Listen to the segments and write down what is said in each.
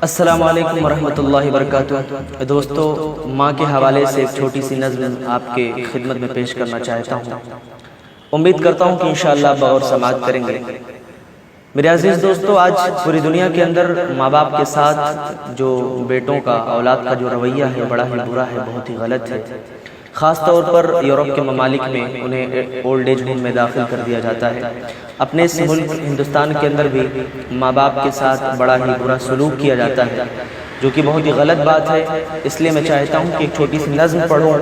السلام علیکم ورحمۃ اللہ وبرکاتہ۔ دوستو، ماں کے حوالے سے ایک چھوٹی سی نظم آپ کے خدمت میں پیش کرنا چاہتا ہوں۔ امید کرتا ہوں کہ انشاءاللہ بغور سماعت کریں گے۔ میرے عزیز دوستو، آج پوری دنیا کے اندر ماں باپ کے ساتھ جو بیٹوں کا، اولاد کا جو رویہ ہے بڑا ہی برا ہے، بہت ہی غلط ہے۔ خاص طور پر یورپ کے ممالک میں انہیں اولڈ ایج ہوم میں داخل کر دیا جاتا ہے۔ اپنے اس ملک ہندوستان کے اندر بھی ماں باپ کے ساتھ بڑا ہی برا سلوک کیا جاتا ہے، جو کہ بہت ہی غلط بات ہے۔ اس لیے میں چاہتا ہوں کہ ایک چھوٹی سی نظم پڑھوں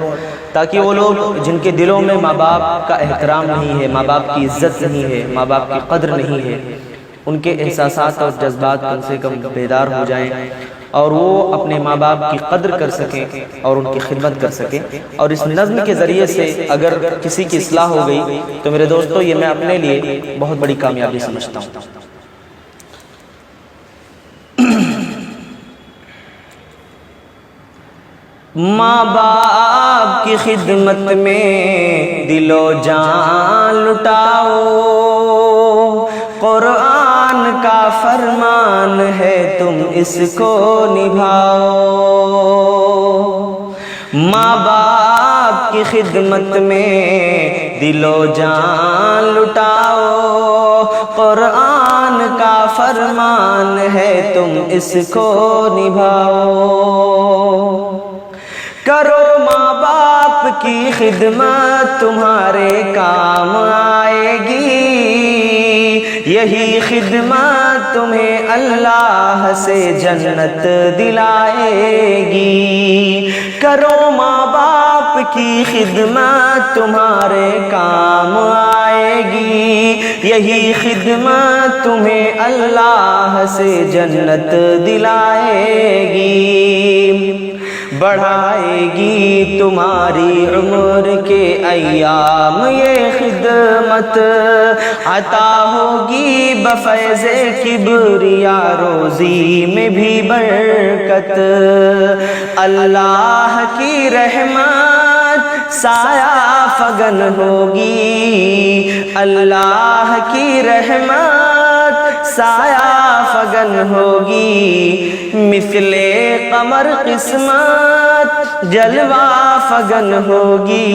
تاکہ وہ لوگ جن کے دلوں میں ماں باپ کا احترام نہیں ہے، ماں باپ کی عزت نہیں ہے، ماں باپ کی قدر نہیں ہے، ان کے احساسات اور جذبات کم سے کم بیدار ہو جائیں اور وہ اپنے ماں باپ کی قدر کر سکیں اور ان کی خدمت کر سکیں۔ اور اس نظم کے ذریعے سے اگر کسی کی اصلاح ہو گئی تو میرے دوستو، یہ میں اپنے لیے بہت بڑی کامیابی سمجھتا ہوں۔ ماں باپ کی خدمت میں دل و جان لٹاؤ، قرآن کا فرمان ہے تم اس کو نبھاؤ۔ ماں باپ کی خدمت میں دل و جان لٹاؤ، قرآن کا فرمان ہے تم اس کو نبھاؤ۔ کرو ماں باپ کی خدمت تمہارے کام آئے گی، یہی خدمت تمہیں اللہ سے جنت دلائے گی۔ کرو ماں باپ کی خدمت تمہارے کام آئے گی، یہی خدمت تمہیں اللہ سے جنت دلائے گی، بڑھائے گی تمہاری عمر کے ایام یہ خدمت، عطا ہوگی بفیض کبریا روزی میں بھی برکت۔ اللہ کی رحمت سایہ فگن ہوگی، اللہ کی رحمت سایہ فگن ہوگی، مثل قمر قسمت جلوہ فگن ہوگی۔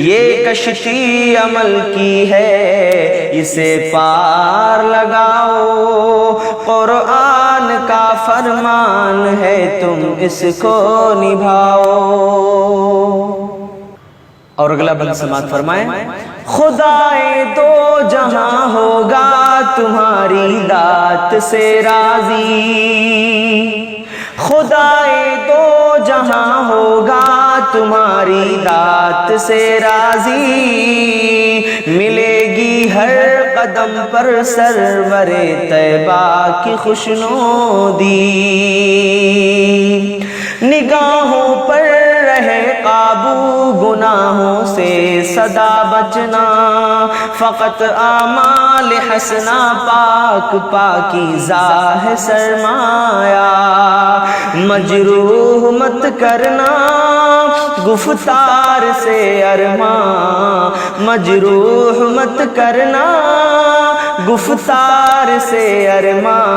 یہ کشتی عمل کی ہے، اسے پار لگاؤ، قرآن کا فرمان ہے تم اس کو نبھاؤ۔ اور اگلا بند سماعت فرمائیں۔ خدائے دو جہاں ہوگا تمہاری ذات سے راضی، خدائے دو جہاں ہوگا تمہاری ذات سے راضی، ملے گی ہر قدم پر سرور طیبہ کی خوشنودی، نگاہوں پر رہے قابو گناہوں سے سدا بچنا، فقط اعمال حسنہ پاک پاکیزہ ہے سرمایہ، مجروح مت کرنا گفتار سے ارماں، مجروح مت کرنا گفتار سے ارماں،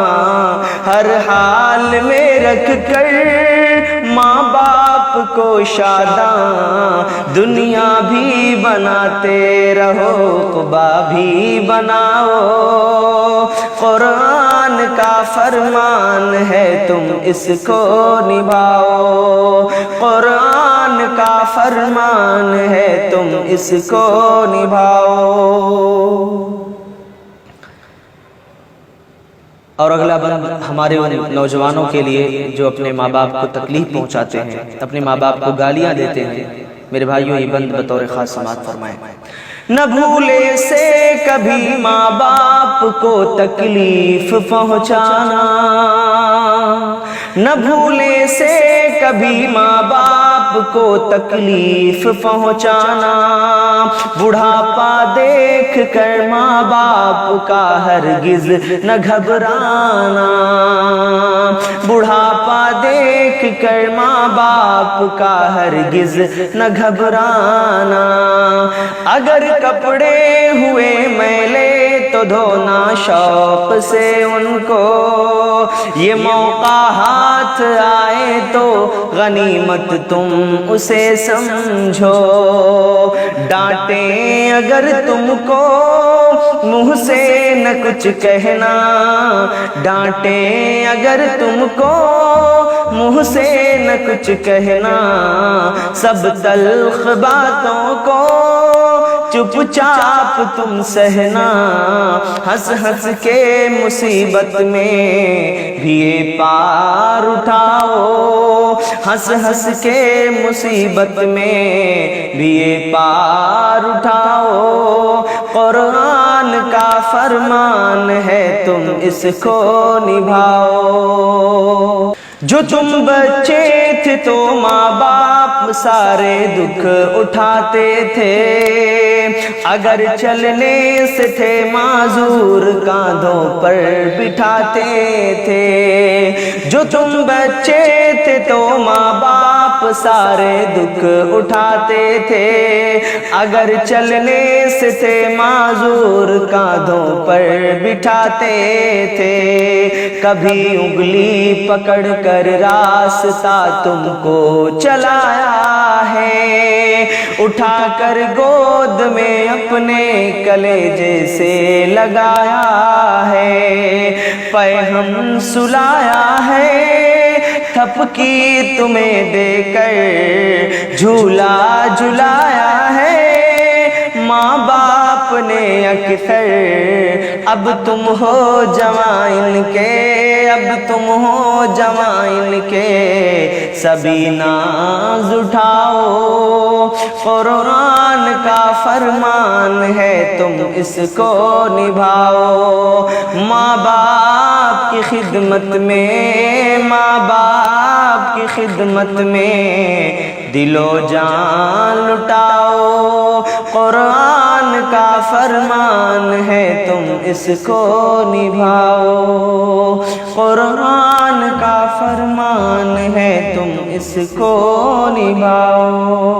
ہر حال میں رکھ کر ماں باپ کو شاداں، دنیا بھی بناتے رہو عقبیٰ بھی بناؤ، قرآن کا فرمان ہے تم اس کو نبھاؤ، قرآن کا فرمان ہے تم اس کو نبھاؤ۔ اور اگلا بند ہمارے ان نوجوانوں کے لیے جو اپنے ماں باپ کو تکلیف پہنچاتے ہیں، اپنے ماں باپ کو گالیاں دیتے ہیں۔ میرے بھائیوں، یہ بند بطور خاص سماعت فرمائیں۔ نہ بھولے سے کبھی ماں باپ کو تکلیف پہنچانا، نہ بھولے سے کبھی ماں باپ کو تکلیف پہنچانا، بڑھاپا دیکھ کر ماں باپ کا ہرگز نہ گھبرانا، بڑھاپا دیکھ کر ماں باپ کا ہرگز نہ گھبرانا، اگر کپڑے ہوئے میلے تو تو دھونا شوق سے ان کو، یہ موقع ہاتھ آئے تو غنیمت تم اسے سمجھو، ڈانٹیں اگر تم کو منہ سے نہ کچھ کہنا، ڈانٹیں اگر تم کو منہ سے نہ کچھ کہنا، سب تلخ باتوں کو چپ چاپ تم سہنا، ہنس ہنس کے مصیبت میں بھی یہ پار اٹھاؤ، ہنس ہنس کے مصیبت میں بھی یہ پار اٹھاؤ، قرآن کا فرمان ہے تم اس کو نبھاؤ۔ جو تم بچے تھے تو ماں باپ سارے دکھ اٹھاتے تھے، اگر چلنے سے تھے معذور کاندھوں پر بٹھاتے تھے، جو تم بچے تھے تو ماں باپ سارے دکھ اٹھاتے تھے، اگر چلنے سے تھے معذور کاندھوں پر بٹھاتے تھے، کبھی انگلی پکڑ کر راستہ تم کو چلایا ہے، اٹھا کر گود میں اپنے کلیجے سے لگایا ہے، پیہم سلایا ہے تھپکی تمہیں دے کر، جھولا جھلایا ہے ماں باپ نے اکثر، اب تم ہو جوان ان کے، اب تم ہو جوان ان کے، سبھی ناز اٹھاؤ، قرآن کا فرمان ہے تم اس کو نبھاؤ، ماں باپ کی خدمت میں، ماں باپ کی خدمت میں دل و جان لٹاؤ، قرآن کا فرمان ہے تم اس کو نبھاؤ، قرآن کا فرمان ہے تم اس کو نبھاؤ۔